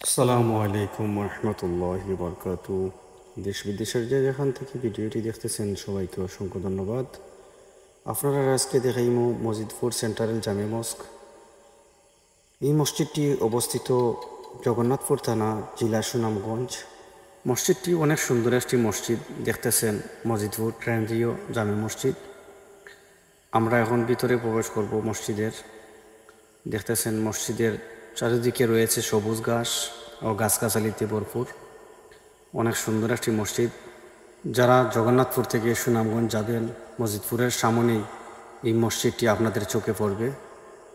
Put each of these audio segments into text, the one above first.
আসসালামু আলাইকুম রহমতুল্লাহি বরকাতু। দেশ বিদেশের যে যেখান থেকে ভিডিওটি দেখতেছেন সবাইকে অসংখ্য ধন্যবাদ। আপনারা আজকে দেখাইমু মসজিদপুর সেন্ট্রাল জামে মস্ক। এই মসজিদটি অবস্থিত জগন্নাথপুর থানা, জেলা সুনামগঞ্জ। মসজিদটি অনেক সুন্দর একটি মসজিদ। দেখতেছেন মসজিদপুর কেন্দ্রীয় জামে মসজিদ। আমরা এখন ভিতরে প্রবেশ করব মসজিদের। দেখতেছেন মসজিদের চারিদিকে রয়েছে সবুজ ঘাস ও গাছগাছালিতে ভরপুর। অনেক সুন্দর একটি মসজিদ। যারা জগন্নাথপুর থেকে সুনামগঞ্জ যাবেন, মসজিদপুরের সামনেই এই মসজিদটি আপনাদের চোখে পড়বে।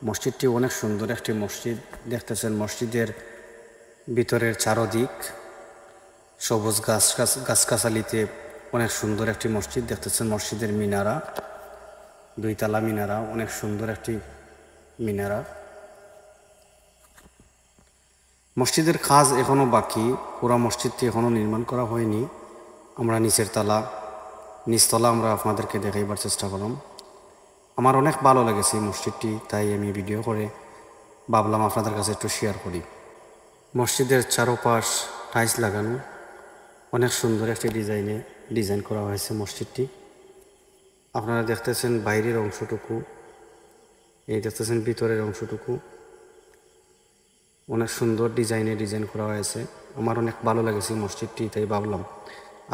মসজিদটি অনেক সুন্দর একটি মসজিদ। দেখতেছেন মসজিদের ভিতরের চারদিক সবুজ গাছগাছালিতে অনেক সুন্দর একটি মসজিদ। দেখতেছেন মসজিদের মিনারা, দুইতলা মিনারা, অনেক সুন্দর একটি মিনারা। মসজিদের কাজ এখনও বাকি, পুরা মসজিদটি এখনও নির্মাণ করা হয়নি। আমরা নিচতলা আমরা আপনাদেরকে দেখাইবার চেষ্টা করলাম। আমার অনেক ভালো লেগেছে এই মসজিদটি, তাই আমি ভিডিও করে ভাবলাম আপনাদের কাছে একটু শেয়ার করি। মসজিদের চারপাশ টাইলস লাগানো, অনেক সুন্দর একটি ডিজাইন করা হয়েছে মসজিদটি। আপনারা দেখতেছেন বাইরের অংশটুকু, এই দেখতেছেন ভিতরের অংশটুকু অনেক সুন্দর ডিজাইন করা হয়েছে। আমার অনেক ভালো লেগেছে মসজিদটি, তাই ভাবলাম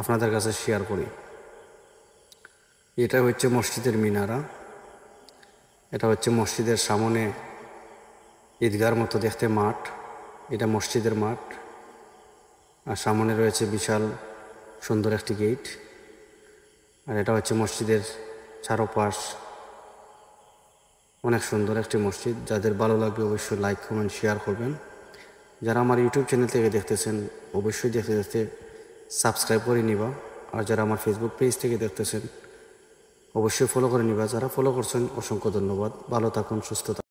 আপনাদের কাছে শেয়ার করি। এটা হচ্ছে মসজিদের মিনারা, এটা হচ্ছে মসজিদের সামনে ঈদগার মতো দেখতে মাঠ। এটা মসজিদের মাঠ, আর সামনে রয়েছে বিশাল সুন্দর একটি গেট। আর এটা হচ্ছে মসজিদের চারপাশ। অনেক সুন্দর একটি মসজিদ। যাদের ভালো লাগবে অবশ্যই লাইক কমেন্ট শেয়ার করবেন। যারা আমার ইউটিউব চ্যানেল থেকে দেখতেছেন অবশ্যই দেখতে সাবস্ক্রাইব করে নিবা। আর যারা আমার ফেসবুক পেজ থেকে দেখতেছেন অবশ্যই ফলো করে নিবা। যারা ফলো করছেন অসংখ্য ধন্যবাদ। ভালো থাকুন, সুস্থ থাকুন।